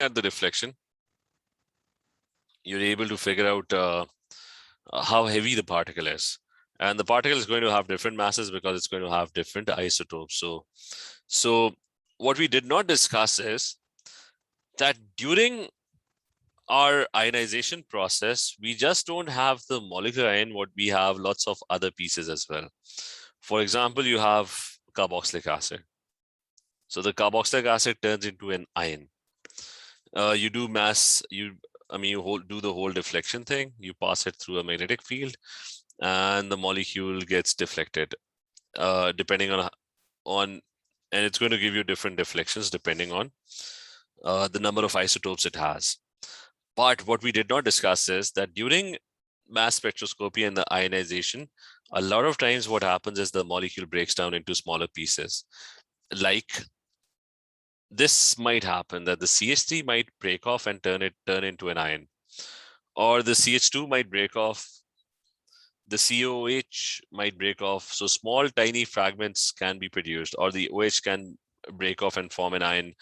at the deflection, you're able to figure out how heavy the particle is. And the particle is going to have different masses because it's going to have different isotopes. So what we did not discuss is that during our ionization process, we just don't have the molecular ion, what we have lots of other pieces as well. For example, you have carboxylic acid. So the carboxylic acid turns into an ion. You do do the whole deflection thing. You pass it through a magnetic field and the molecule gets deflected depending on, and it's going to give you different deflections depending on the number of isotopes it has. But what we did not discuss is that during mass spectroscopy and the ionization, a lot of times what happens is the molecule breaks down into smaller pieces. Like this might happen, that the CH3 might break off and turn into an ion, or the CH2 might break off, the COH might break off. So small tiny fragments can be produced, or the OH can break off and form an ion.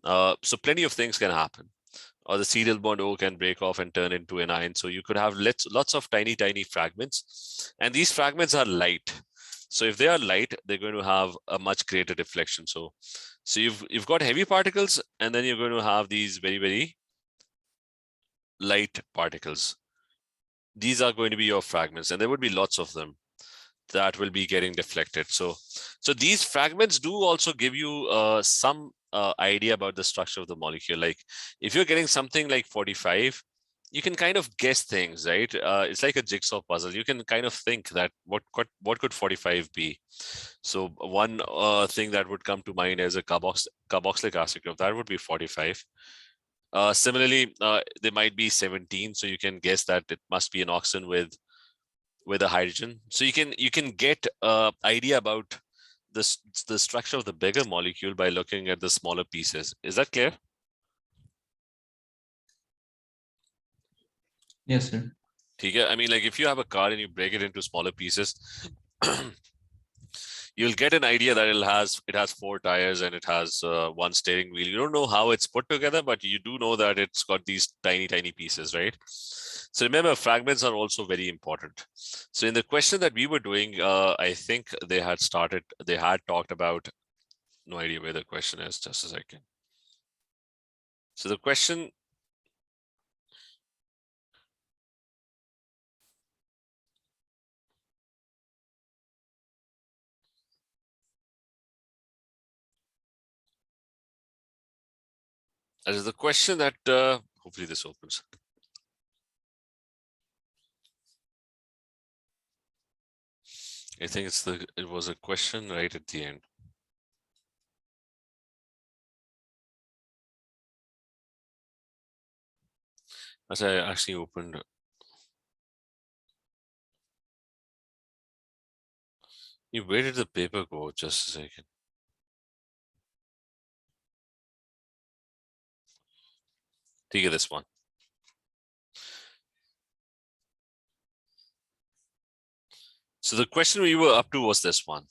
So plenty of things can happen. Or the serial bond O can break off and turn into an ion. So you could have lots of tiny fragments, and these fragments are light. So if they are light, they're going to have a much greater deflection. So you've got heavy particles, and then you're going to have these very, very light particles. These are going to be your fragments, and there would be lots of them that will be getting deflected. So these fragments do also give you some idea about the structure of the molecule. Like if you're getting something like 45, you can kind of guess things, right? It's like a jigsaw puzzle. You can kind of think that what could 45 be? So one thing that would come to mind is a carboxylic acid group. That would be 45. Similarly, there might be 17. So you can guess that it must be an oxygen with a hydrogen. So you can get an idea about the structure of the bigger molecule by looking at the smaller pieces. Is that clear? Yes, sir. I mean, like if you have a car and you break it into smaller pieces, you'll get an idea that it has 4 tires and it has 1 steering wheel. You don't know how it's put together, but you do know that it's got these tiny pieces, right? So remember, fragments are also very important. So in the question that we were doing, I think they had talked about, no idea where the question is, just a second. So the question, that is the question that, hopefully this opens. I think it was a question right at the end. As I actually opened. Where did the paper go? Just a second. Take this one. So the question we were up to was this one.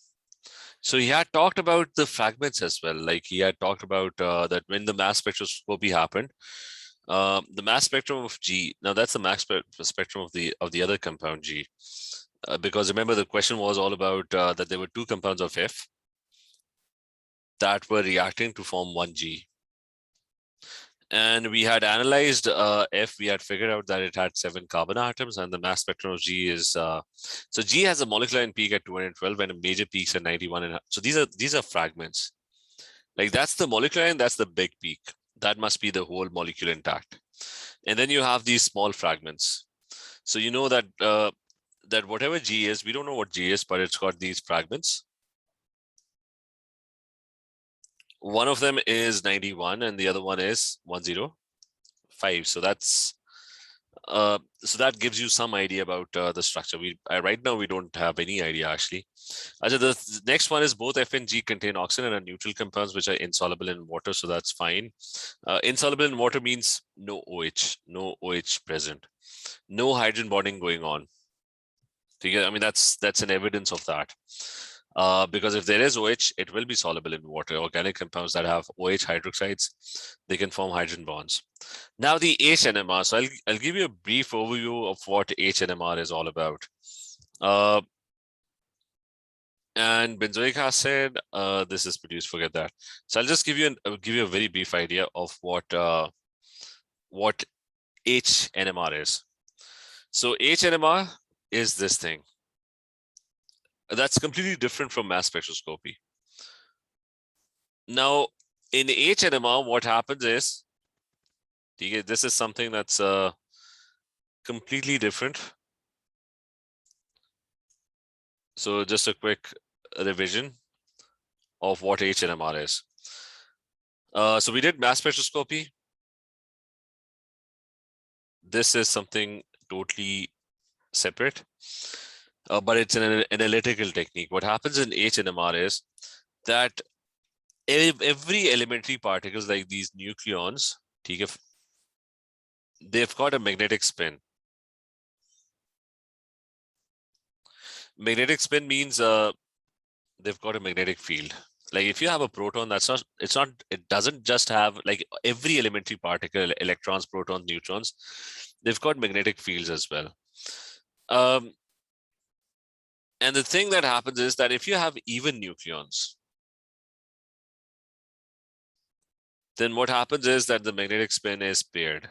So he had talked about the fragments as well. Like he had talked about that when the mass spectroscopy happened, the mass spectrum of G. Now that's the mass spectrum of the other compound G, because remember the question was all about that there were 2 compounds of F that were reacting to form 1 G. And we had analyzed F, we had figured out that it had 7 carbon atoms, and the mass spectrum of G is, so G has a molecular ion peak at 212 and a major peaks at 91. And so these are fragments. Like that's the molecular ion, that's the big peak. That must be the whole molecule intact. And then you have these small fragments. So you know that that whatever G is, we don't know what G is, but it's got these fragments. One of them is 91 and the other one is 105. So that's so that gives you some idea about the structure. Right now we don't have any idea actually. The next one is both F and G contain oxygen and are neutral compounds which are insoluble in water, so that's fine. Insoluble in water means no OH present, no hydrogen bonding going on. I mean that's an evidence of that. Because if there is OH, it will be soluble in water. Organic compounds that have OH hydroxides, they can form hydrogen bonds. Now the HNMR. So I'll give you a brief overview of what HNMR is all about. And benzoic acid, this is produced. Forget that. So I'll just give you a very brief idea of what HNMR is. So HNMR is this thing. That's completely different from mass spectroscopy. Now, in HNMR, what happens is, this is something that's completely different. So just a quick revision of what HNMR is. So we did mass spectroscopy. This is something totally separate, but it's an analytical technique. What happens in HNMR is that every elementary particles like these nucleons, they've got a magnetic spin. Magnetic spin means they've got a magnetic field. Like if you have a proton, it doesn't just have, like every elementary particle, electrons, protons, neutrons, they've got magnetic fields as well. And the thing that happens is that if you have even nucleons, then what happens is that the magnetic spin is paired.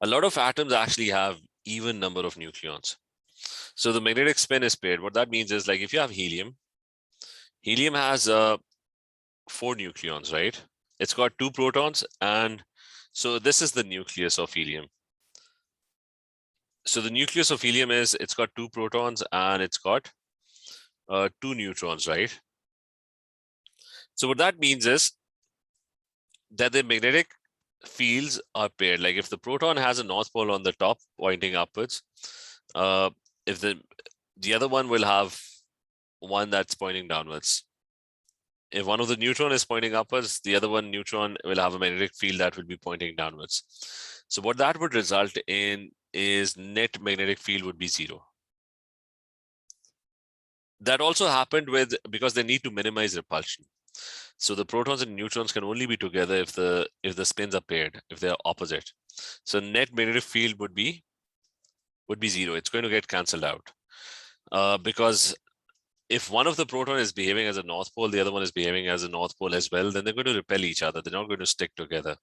A lot of atoms actually have even number of nucleons. So the magnetic spin is paired. What that means is, like if you have helium, helium has 4 nucleons, right? It's got 2 protons, and so this is the nucleus of helium. So the nucleus of helium is, it's got 2 protons and it's got 2 neutrons, right? So what that means is that the magnetic fields are paired. Like if the proton has a north pole on the top pointing upwards, if the other one will have one that's pointing downwards. If one of the neutron is pointing upwards, the other one neutron will have a magnetic field that will be pointing downwards. So what that would result in is net magnetic field would be 0. That also happened because they need to minimize repulsion. So the protons and neutrons can only be together if the spins are paired, if they're opposite. So net magnetic field would be 0. It's going to get cancelled out because if one of the proton is behaving as a north pole, the other one is behaving as a north pole as well, then they're going to repel each other. They're not going to stick together.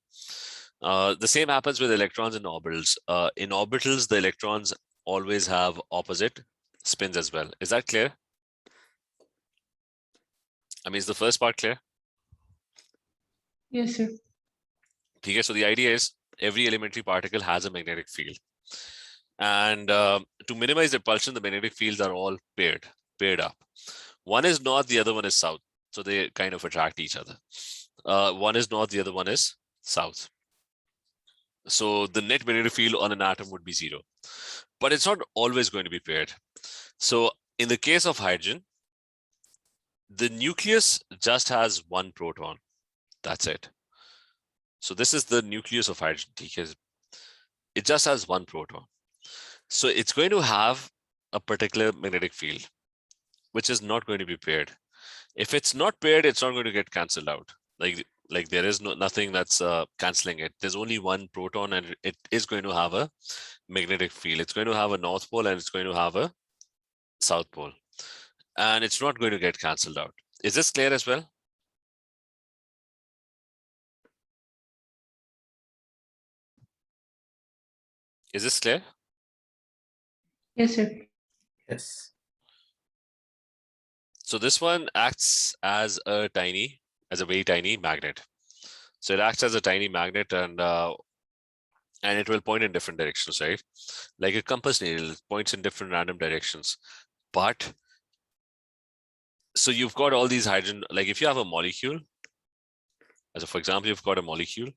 The same happens with electrons in orbitals. In orbitals, the electrons always have opposite spins as well. Is that clear? I mean, is the first part clear? Yes, sir. Okay, so the idea is every elementary particle has a magnetic field. And to minimize repulsion, the magnetic fields are all paired up. One is north, the other one is south. So they kind of attract each other. One is north, the other one is south. So the net magnetic field on an atom would be 0. But it's not always going to be paired. So in the case of hydrogen, the nucleus just has 1 proton. That's it. So this is the nucleus of hydrogen because it just has 1 proton. So it's going to have a particular magnetic field, which is not going to be paired. If it's not paired, it's not going to get cancelled out. Like there is nothing that's cancelling it. There's only 1 proton and it is going to have a magnetic field. It's going to have a north pole and it's going to have a south pole. And it's not going to get cancelled out. Is this clear as well? Is this clear? Yes, sir. Yes. So this one acts as a very tiny magnet. So it acts as a tiny magnet and it will point in different directions, right? Like a compass needle, it points in different random directions. But so you've got all these hydrogen, like if you have a molecule, as for example, you've got a molecule.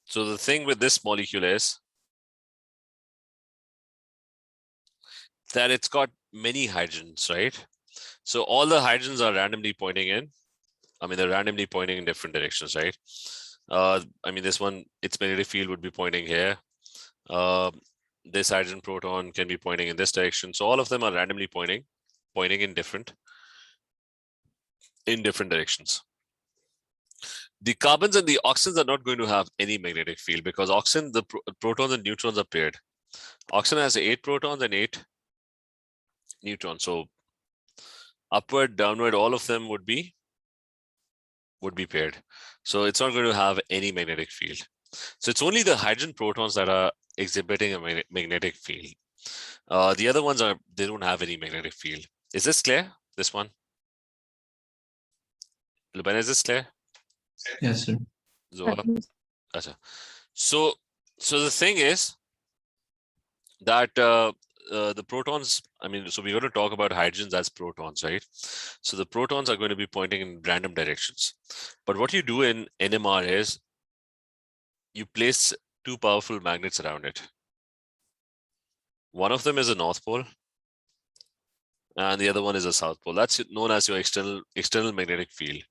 So the thing with this molecule is that it's got many hydrogens, right? So all the hydrogens are randomly pointing in. I mean, they're randomly pointing in different directions, right? I mean, this one, its magnetic field would be pointing here. This hydrogen proton can be pointing in this direction. So all of them are randomly pointing in different directions. The carbons and the oxygens are not going to have any magnetic field because oxygen, the protons and neutrons are paired. Oxygen has 8 protons and 8 neutrons. So upward, downward, all of them would be paired. So it's not going to have any magnetic field. So it's only the hydrogen protons that are exhibiting a magnetic field. The other ones they don't have any magnetic field. Is this clear? This one? Lubena, is this clear? Yes, sir. Zoha? Achha. So the thing is that the protons, I mean, so we're going to talk about hydrogens as protons, right? So the protons are going to be pointing in random directions. But what you do in NMR is you place 2 powerful magnets around it. One of them is a north pole and the other one is a south pole. That's known as your external magnetic field.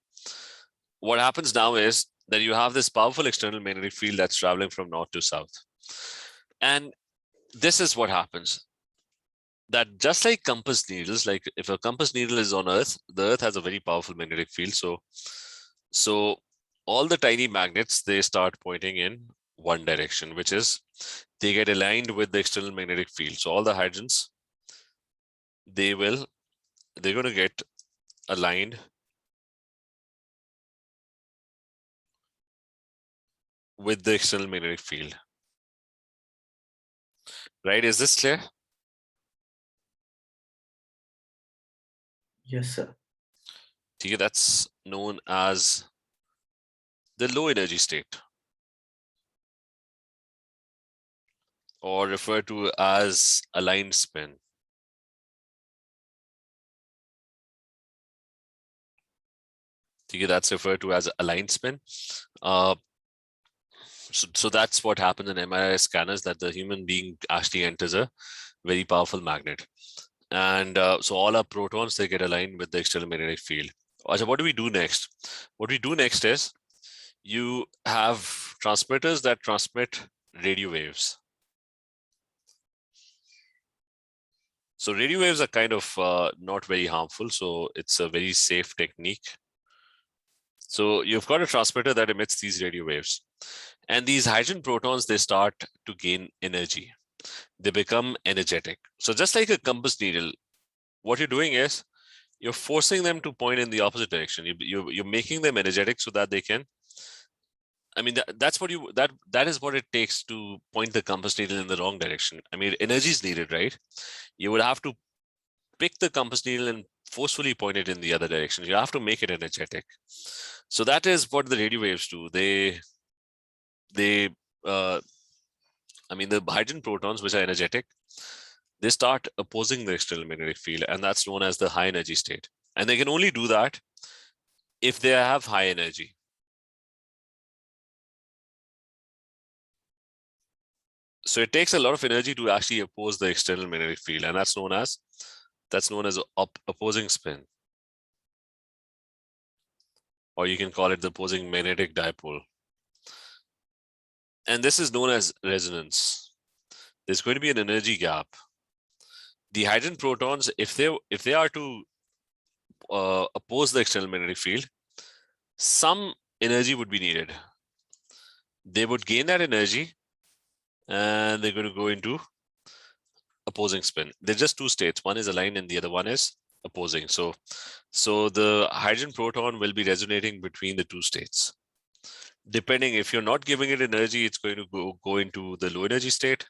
What happens now is that you have this powerful external magnetic field that's traveling from north to south. And this is what happens. That just like compass needles, like if a compass needle is on Earth, the Earth has a very powerful magnetic field. So all the tiny magnets, they start pointing in one direction, which is they get aligned with the external magnetic field. So all the hydrogens, they're going to get aligned with the external magnetic field. Right? Is this clear? Yes, sir. Okay, that's known as the low energy state, or referred to as aligned spin. Okay, that's referred to as aligned spin. So that's what happens in MRI scanners, that the human being actually enters a very powerful magnet. And so all our protons, they get aligned with the external magnetic field. So what do we do next? What we do next is you have transmitters that transmit radio waves. So radio waves are kind of not very harmful. So it's a very safe technique. So you've got a transmitter that emits these radio waves. And these hydrogen protons, they start to gain energy. They become energetic. So just like a compass needle, what you're doing is you're forcing them to point in the opposite direction. You're making them energetic so that they can, I mean, that is what it takes to point the compass needle in the wrong direction. I mean, energy is needed, right? You would have to pick the compass needle and forcefully point it in the other direction. You have to make it energetic. So that is what the radio waves do. I mean, the hydrogen protons, which are energetic, they start opposing the external magnetic field, and that's known as the high energy state. And they can only do that if they have high energy. So it takes a lot of energy to actually oppose the external magnetic field, and that's known as opposing spin, or you can call it the opposing magnetic dipole. And this is known as resonance. There's going to be an energy gap. The hydrogen protons, if they are to oppose the external magnetic field, some energy would be needed. They would gain that energy and they're going to go into opposing spin. They're just two states. One is aligned and the other one is opposing. So the hydrogen proton will be resonating between the two states. Depending, if you're not giving it energy, it's going to go into the low energy state.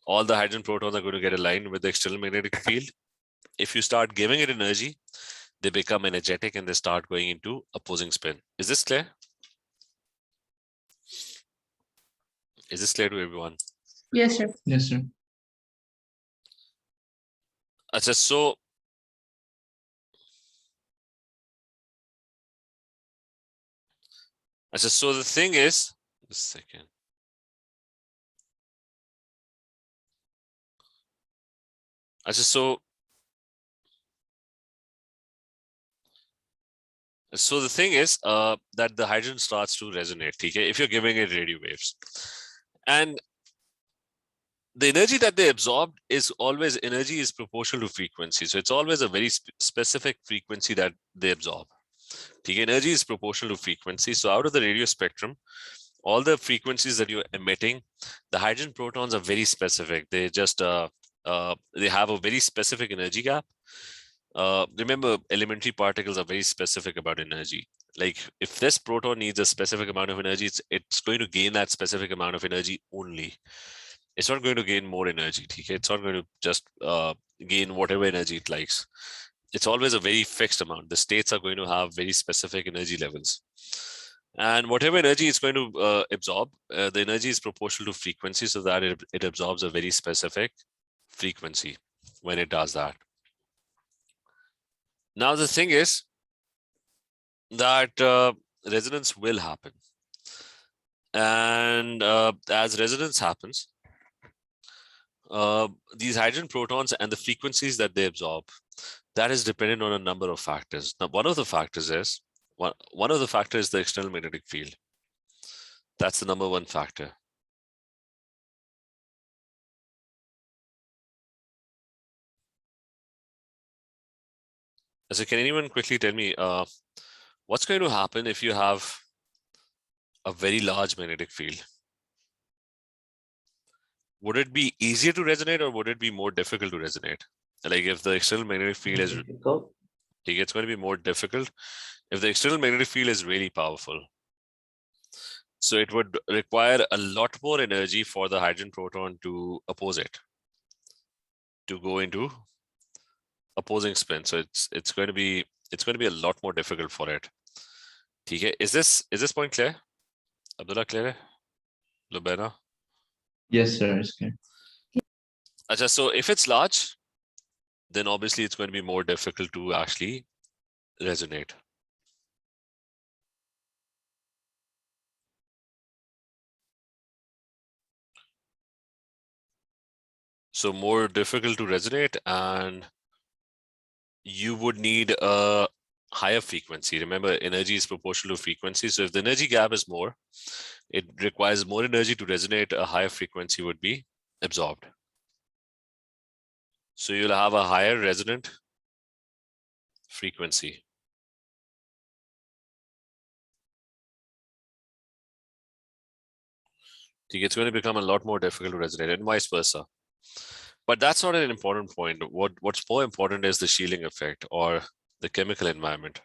All the hydrogen protons are going to get aligned with the external magnetic field. If you start giving it energy, they become energetic and they start going into opposing spin. Is this clear? Is this clear to everyone? Yes, sir. Yes, sir. So the thing is, just a second. So So the thing is that the hydrogen starts to resonate, okay, if you're giving it radio waves. And the energy that they absorb is always, energy is proportional to frequency. So it's always a very specific frequency that they absorb. Okay, energy is proportional to frequency. So out of the radio spectrum, all the frequencies that you're emitting, the hydrogen protons are very specific. They just they have a very specific energy gap. Remember, elementary particles are very specific about energy. Like if this proton needs a specific amount of energy, it's going to gain that specific amount of energy only. It's not going to gain more energy. Okay? It's not going to just gain whatever energy it likes. It's always a very fixed amount. The states are going to have very specific energy levels. And whatever energy it's going to absorb, the energy is proportional to frequency, so that it absorbs a very specific frequency when it does that. Now, the thing is that resonance will happen. And as resonance happens, these hydrogen protons and the frequencies that they absorb, that is dependent on a number of factors. Now, one of the factors is the external magnetic field. That's the number one factor. So can anyone quickly tell me what's going to happen if you have a very large magnetic field? Would it be easier to resonate or would it be more difficult to resonate? Like if the external magnetic field is, it's going to be more difficult if the external magnetic field is really powerful. So it would require a lot more energy for the hydrogen proton to oppose it, to go into opposing spin. So it's going to be a lot more difficult for it. Okay, is this point clear? Abdullah, clear? Lubena? Yes, sir. It's clear. Achha, so if it's large, then obviously it's going to be more difficult to actually resonate. So more difficult to resonate, and you would need a higher frequency. Remember, energy is proportional to frequency. So if the energy gap is more, it requires more energy to resonate. A higher frequency would be absorbed. So you'll have a higher resonant frequency. It's going to become a lot more difficult to resonate, and vice versa. But that's not an important point. What's more important is the shielding effect or the chemical environment.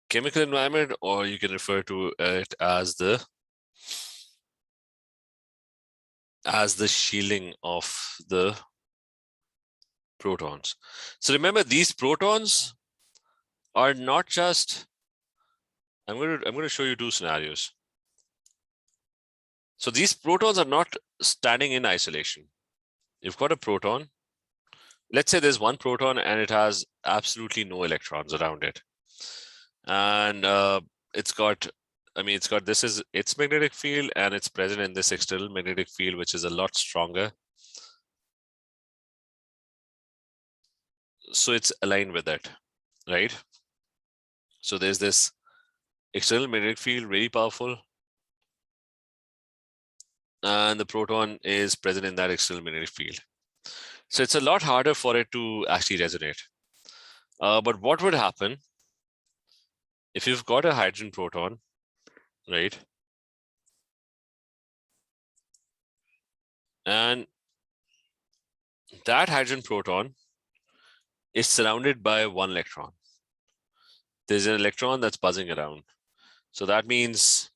Chemical environment, or you can refer to it as the shielding of the protons. So remember, these protons are not just, I'm going to show you two scenarios. So these protons are not standing in isolation. You've got a proton. Let's say there's one proton and it has absolutely no electrons around it. And it's got this is its magnetic field, and it's present in this external magnetic field, which is a lot stronger. So it's aligned with it, right? So there's this external magnetic field, really powerful, and the proton is present in that external magnetic field. So it's a lot harder for it to actually resonate. But what would happen if you've got a hydrogen proton, right? And that hydrogen proton is surrounded by one electron. There's an electron that's buzzing around. So that means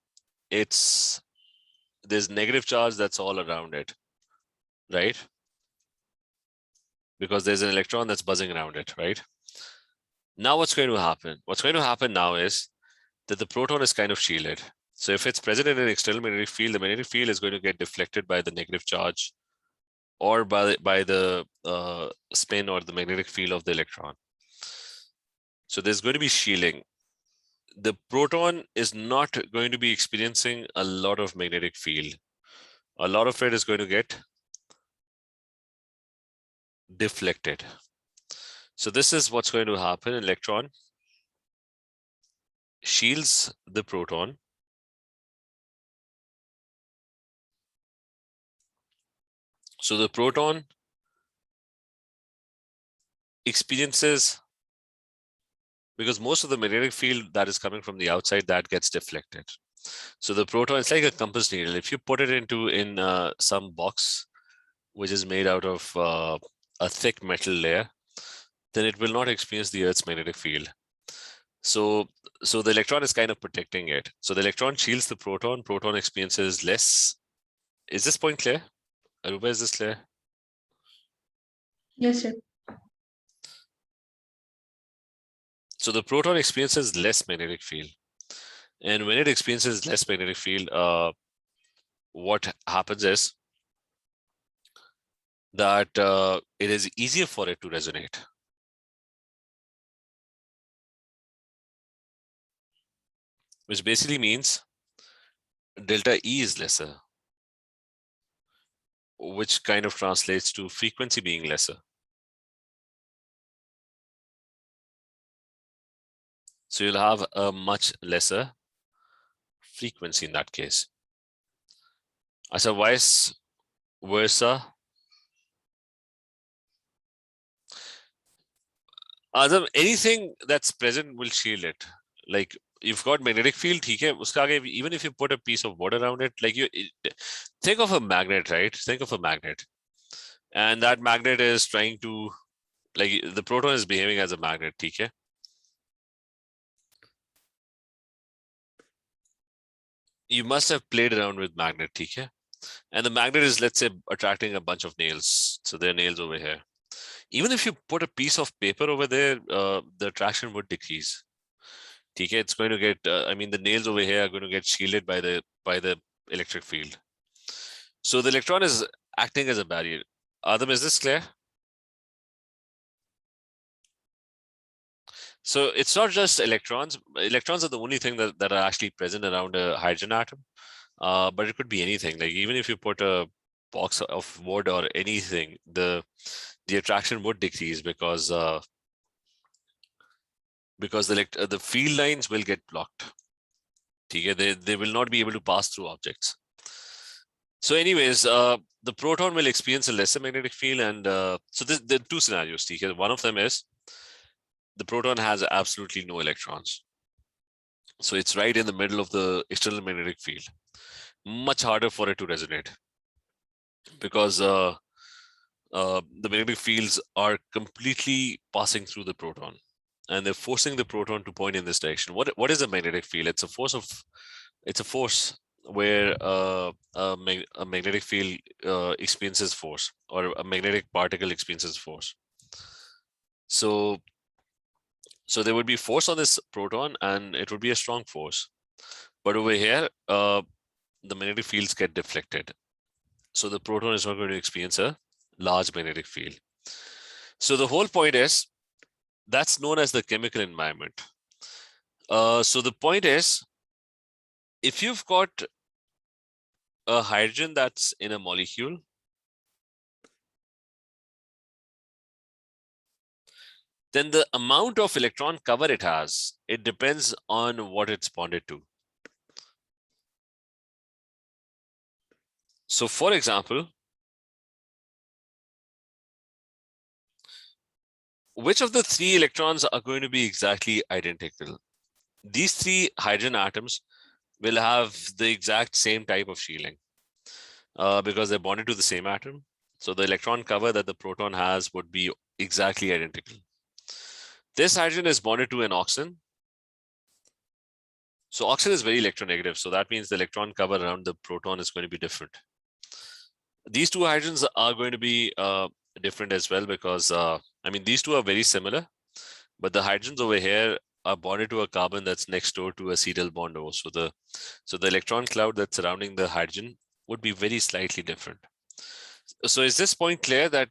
there's negative charge that's all around it, right? Because there's an electron that's buzzing around it, right? Now what's going to happen? What's going to happen now is that the proton is kind of shielded. So if it's present in an external magnetic field, the magnetic field is going to get deflected by the negative charge or by the spin or the magnetic field of the electron. So there's going to be shielding. The proton is not going to be experiencing a lot of magnetic field a lot of it is going to get deflected. So this is what's going to happen. Electron shields the proton. So the proton experiences, because most of the magnetic field that is coming from the outside, that gets deflected. So the proton, it's like a compass needle. If you put it in some box, which is made out of a thick metal layer, then it will not experience the Earth's magnetic field. So the electron is kind of protecting it. So the electron shields the proton. Proton experiences less. Is this point clear? Aruba, is this clear? Yes, sir. So the proton experiences less magnetic field. And when it experiences less magnetic field, what happens is that it is easier for it to resonate. Which basically means delta E is lesser, which kind of translates to frequency being lesser. So you'll have a much lesser frequency in that case. So vice versa. Anything that's present will shield it. Like you've got magnetic field, even if you put a piece of wood around it, like think of a magnet, right? Think of a magnet. And that magnet is trying to, like the proton is behaving as a magnet, okay? You must have played around with magnet, okay? And the magnet is, let's say, attracting a bunch of nails. So there are nails over here. Even if you put a piece of paper over there, the attraction would decrease. Okay, it's going to get, I mean, the nails over here are going to get shielded by the electric field. So the electron is acting as a barrier. Adam, is this clear? So it's not just electrons. Electrons are the only thing that are actually present around a hydrogen atom. But it could be anything. Like even if you put a box of wood or anything, the attraction would decrease because the field lines will get blocked. They will not be able to pass through objects. So anyways, the proton will experience a lesser magnetic field, and so there are two scenarios. One of them is the proton has absolutely no electrons. So it's right in the middle of the external magnetic field. Much harder for it to resonate because the magnetic fields are completely passing through the proton, and they're forcing the proton to point in this direction. What is a magnetic field? It's a force where a magnetic field experiences force, or a magnetic particle experiences force. So there would be force on this proton, and it would be a strong force. But over here, the magnetic fields get deflected. So the proton is not going to experience a large magnetic field. So the whole point is, that's known as the chemical environment. So the point is, if you've got a hydrogen that's in a molecule, then the amount of electron cover it has, it depends on what it's bonded to. So for example, which of the three electrons are going to be exactly identical? These three hydrogen atoms will have the exact same type of shielding because they're bonded to the same atom. So the electron cover that the proton has would be exactly identical. This hydrogen is bonded to an oxygen. So oxygen is very electronegative. So that means the electron cover around the proton is going to be different. These two hydrogens are going to be different as well because, I mean, these two are very similar, but the hydrogens over here are bonded to a carbon that's next door to acetyl bond O. So the electron cloud that's surrounding the hydrogen would be very slightly different. So is this point clear that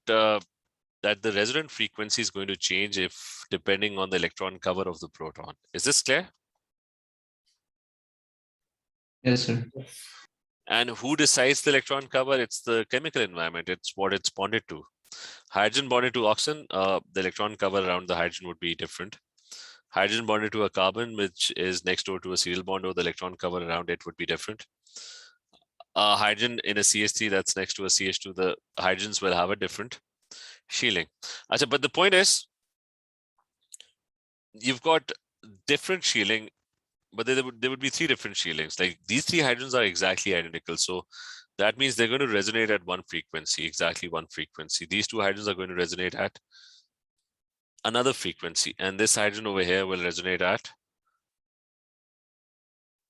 that the resonant frequency is going to change if depending on the electron cover of the proton? Is this clear? Yes, sir. And who decides the electron cover? It's the chemical environment. It's what it's bonded to. Hydrogen bonded to oxygen, the electron cover around the hydrogen would be different. Hydrogen bonded to a carbon, which is next door to a serial bond, or the electron cover around it would be different. Hydrogen in a CH3 that's next to a CH2, the hydrogens will have a different shielding. But the point is, you've got different shielding, but there would be three different shieldings. Like these three hydrogens are exactly identical. So that means they're going to resonate at one frequency, exactly one frequency. These two hydrogens are going to resonate at another frequency. And this hydrogen over here will resonate at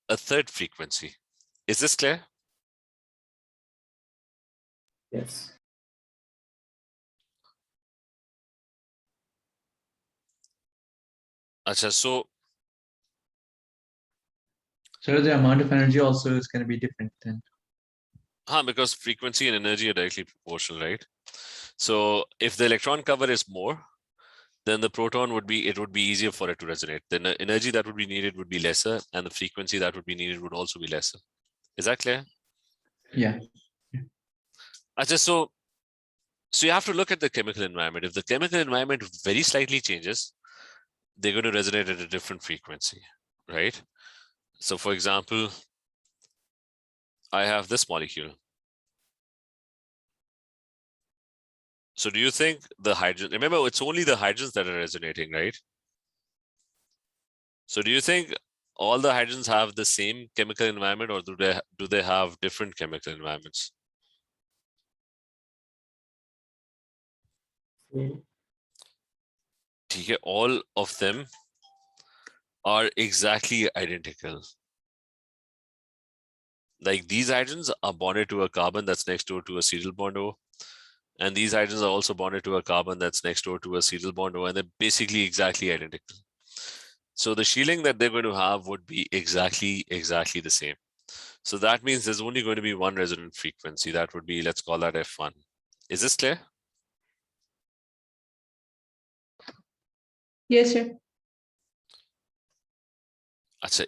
a third frequency. Is this clear? Yes. So the amount of energy also is going to be different then. because frequency and energy are directly proportional, right? So if the electron cover is more, then the proton would be, it would be easier for it to resonate. Then the energy that would be needed would be lesser, and the frequency that would be needed would also be lesser. Is that clear? Yeah. So you have to look at the chemical environment. If the chemical environment very slightly changes, they're going to resonate at a different frequency, right? So for example, I have this molecule. So do you think the hydrogen, remember it's only the hydrogens that are resonating, right? So do you think all the hydrogens have the same chemical environment, or do they have different chemical environments? Okay, all of them are exactly identical. Like these hydrogens are bonded to a carbon that's next door to a serial bond O, and these hydrogens are also bonded to a carbon that's next door to a serial bond O, and they're basically exactly identical. So the shielding that they're going to have would be exactly the same. So that means there's only going to be one resonant frequency. That would be, let's call that F1. Is this clear? Yes, sir.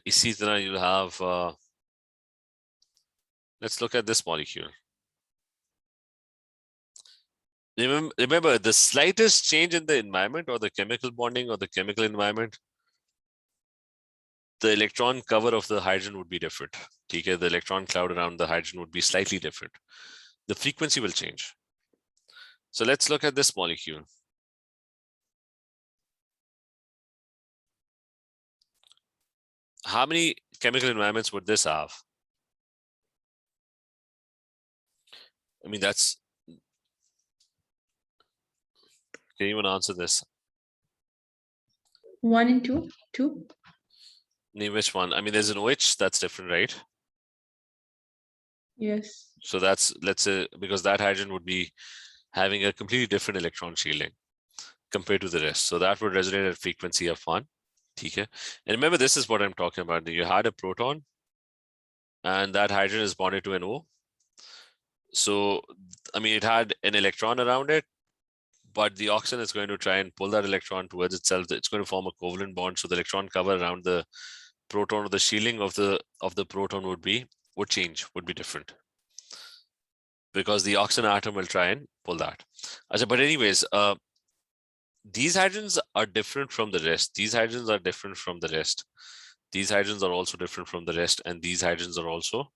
इसी तरह you'll have, let's look at this molecule. Remember, the slightest change in the environment or the chemical bonding or the chemical environment, the electron cover of the hydrogen would be different. Okay, the electron cloud around the hydrogen would be slightly different. The frequency will change. So let's look at this molecule. How many chemical environments would this have? I mean, that's, can anyone answer this? 1 and 2. 2. Name which one? I mean, there's an OH, that's different, right? Yes. So that's, let's say, because that hydrogen would be having a completely different electron shielding compared to the rest. So that would resonate at frequency of 1. Okay. And remember, this is what I'm talking about. You had a proton and that hydrogen is bonded to an O. So, I mean, it had an electron around it, but the oxygen is going to try and pull that electron towards itself. It's going to form a covalent bond. So the electron cover around the proton, or the shielding of the proton would be different, because the oxygen atom will try and pull that. But anyways, these hydrogens are different from the rest. These hydrogens are different from the rest. These hydrogens are also different from the rest, and these hydrogens are also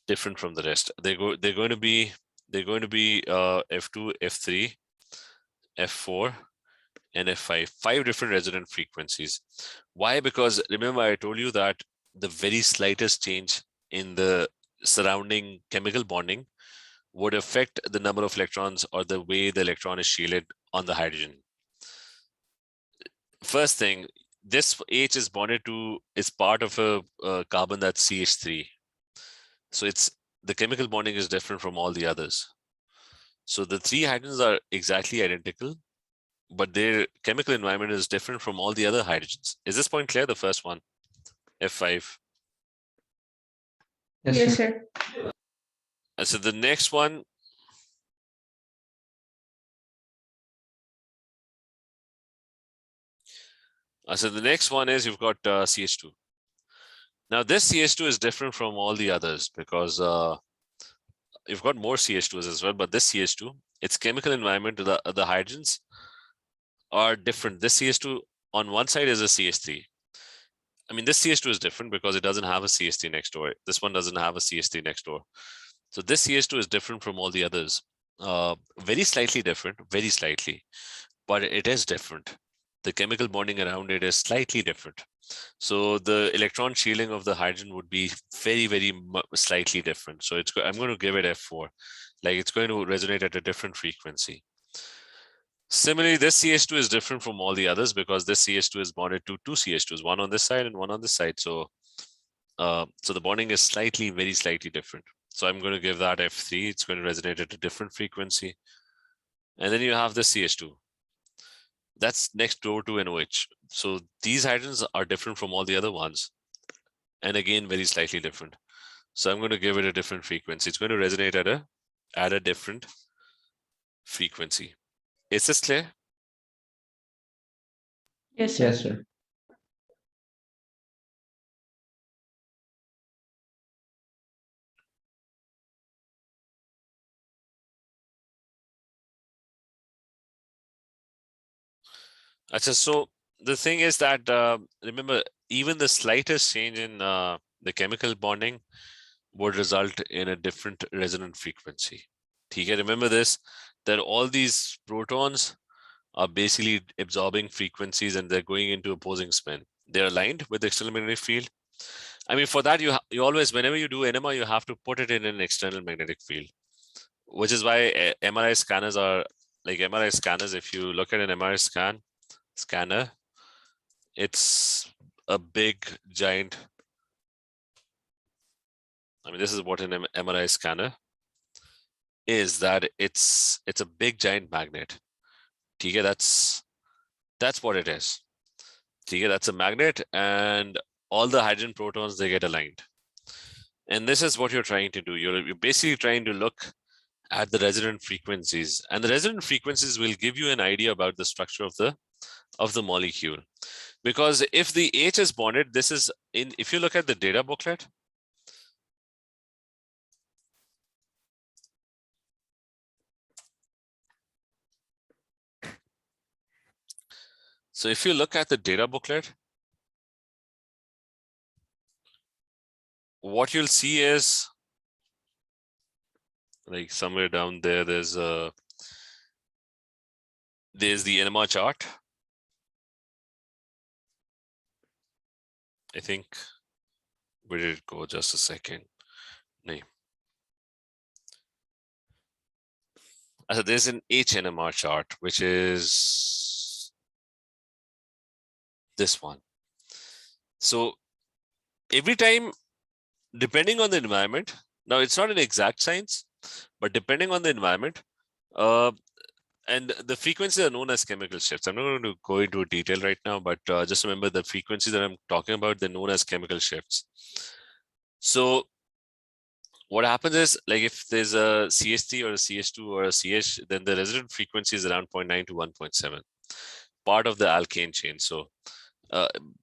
different from the rest. They're going to be F2, F3, F4, and F5. 5 different resonant frequencies. Why? Because remember, I told you that the very slightest change in the surrounding chemical bonding would affect the number of electrons or the way the electron is shielded on the hydrogen. First thing, this H is bonded to, is part of a carbon that's CH3. So it's, the chemical bonding is different from all the others. So the 3 hydrogens are exactly identical, but their chemical environment is different from all the other hydrogens. Is this point clear? The first one, F5. Yes, sir. And so the next one, is you've got CH2. Now this CH2 is different from all the others because you've got more CH2s as well, but this CH2, its chemical environment, the hydrogens are different. This CH2 on one side is a CH3. I mean, this CH2 is different because it doesn't have a CH3 next door. This one doesn't have a CH3 next door. So this CH2 is different from all the others. Very slightly different, very slightly, but it is different. The chemical bonding around it is slightly different. So the electron shielding of the hydrogen would be very, very slightly different. So I'm going to give it F4, like it's going to resonate at a different frequency. Similarly, this CH2 is different from all the others because this CH2 is bonded to two CH2s, one on this side and one on this side. So, so the bonding is slightly, very slightly different. So I'm going to give that F3. It's going to resonate at a different frequency. And then you have the CH2. That's next door to NOH. So these hydrogens are different from all the other ones. And again, very slightly different. So I'm going to give it a different frequency. It's going to resonate at a different frequency. Is this clear? Yes, sir. Yes, sir. So the thing is that remember, even the slightest change in the chemical bonding would result in a different resonant frequency. Okay, remember this, that all these protons are basically absorbing frequencies and they're going into opposing spin. They're aligned with the external magnetic field. I mean, for that, you always, whenever you do NMR, you have to put it in an external magnetic field, which is why MRI scanners are like MRI scanners. If you look at an MRI scanner, it's a big giant. I mean, this is what an MRI scanner is, that it's a big giant magnet. Okay, that's what it is. Okay, that's a magnet, and all the hydrogen protons, they get aligned. And this is what you're trying to do. You're basically trying to look at the resonant frequencies, and the resonant frequencies will give you an idea about the structure of the molecule. Because if the H is bonded, this is in, if you look at the data booklet, so if you look at the data booklet, what you'll see is like somewhere down there, there's the NMR chart. I think, where did it go? Just a second. No. So there's an HNMR chart, which is this one. So every time, depending on the environment, now it's not an exact science, but depending on the environment, and the frequencies are known as chemical shifts. I'm not going to go into detail right now, but just remember the frequencies that I'm talking about, they're known as chemical shifts. So what happens is, like if there's a CH3 or a CH2 or a CH, then the resonant frequency is around 0.9 to 1.7, part of the alkane chain. So,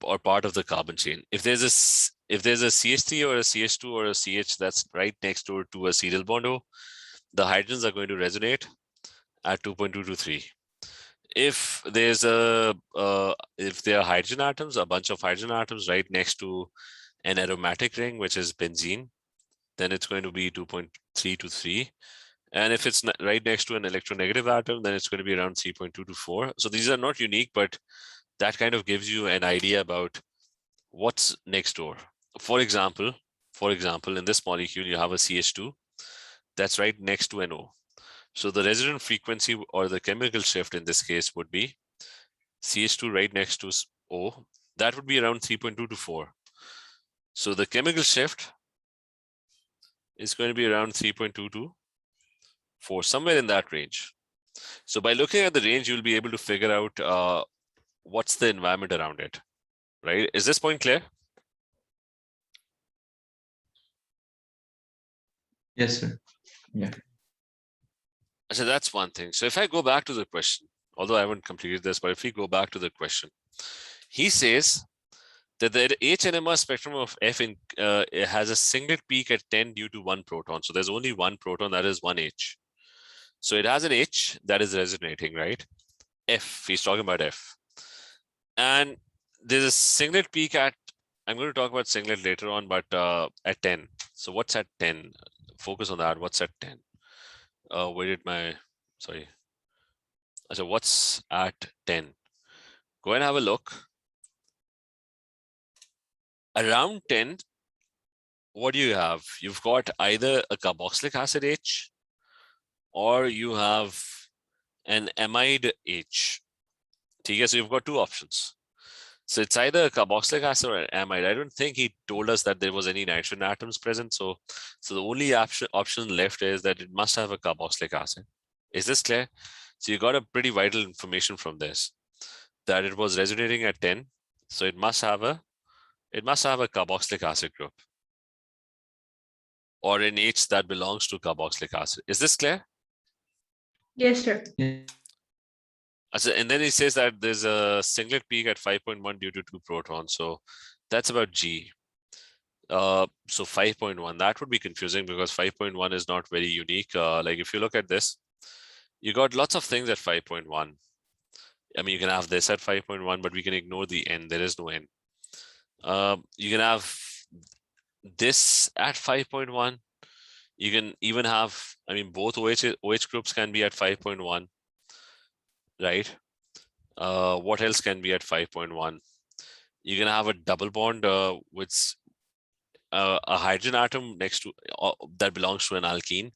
or part of the carbon chain. If there's a CH3 or a CH2 or a CH that's right next door to a serial bond O, the hydrogens are going to resonate at 2.2 to 3. If there's if there are hydrogen atoms, a bunch of hydrogen atoms right next to an aromatic ring, which is benzene, then it's going to be 2.3 to 3. And if it's right next to an electronegative atom, then it's going to be around 3.2 to 4. So these are not unique, but that kind of gives you an idea about what's next door. For example, in this molecule, you have a CH2 that's right next to an O. So the resonant frequency or the chemical shift in this case would be CH2 right next to O. That would be around 3.2 to 4. So the chemical shift is going to be around 3.2 to 4, somewhere in that range. So by looking at the range, you'll be able to figure out what's the environment around it, right? Is this point clear? Yes, sir. Yeah. So that's one thing. So if I go back to the question, although I haven't completed this, but if we go back to the question, he says The H NMR spectrum of F it has a singlet peak at 10 due to one proton. So there's only one proton, that is one H. So it has an H that is resonating, right? F, he's talking about F. And there's a singlet peak at, I'm going to talk about singlet later on, but at 10. So what's at 10? Focus on that. What's at 10? Where did my, sorry. So what's at 10? Go and have a look. Around 10, what do you have? You've got either a carboxylic acid H or you have an amide H. Okay, so you've got two options. So it's either a carboxylic acid or an amide. I don't think he told us that there was any nitrogen atoms present. So the only option left is that it must have a carboxylic acid. Is this clear? So you got a pretty vital information from this, that it was resonating at 10. So it must have a carboxylic acid group or an H that belongs to carboxylic acid. Is this clear? Yes, sir. Yeah. And then he says that there's a singlet peak at 5.1 due to 2 protons. So that's about G. So 5.1, that would be confusing because 5.1 is not very unique. Like if you look at this, you got lots of things at 5.1. I mean, you can have this at 5.1, but we can ignore the N. There is no N. You can have this at 5.1. You can even have, I mean, both OH groups can be at 5.1, right? What else can be at 5.1? You can have a double bond with a hydrogen atom next to that belongs to an alkene.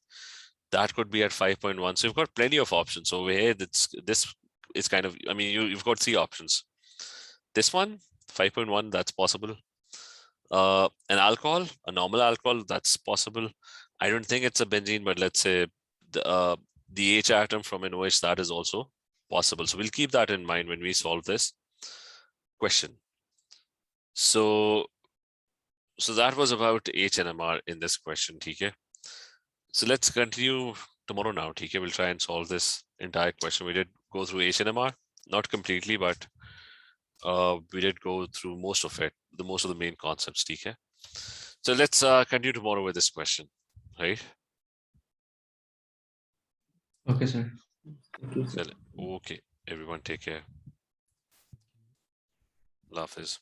That could be at 5.1. So you've got plenty of options over here. This is kind of, I mean, you've got 3 options. This one, 5.1, that's possible. An alcohol, a normal alcohol, that's possible. I don't think it's a benzene, but let's say the H atom from an OH, that is also possible. So we'll keep that in mind when we solve this question. So that was about HNMR in this question, TK. So let's continue tomorrow now, TK. We'll try and solve this entire question. We did go through HNMR, not completely, but we did go through most of it, most of the main concepts, TK. So let's continue tomorrow with this question, right? Okay, sir. Okay, everyone take care. Allah Hafiz.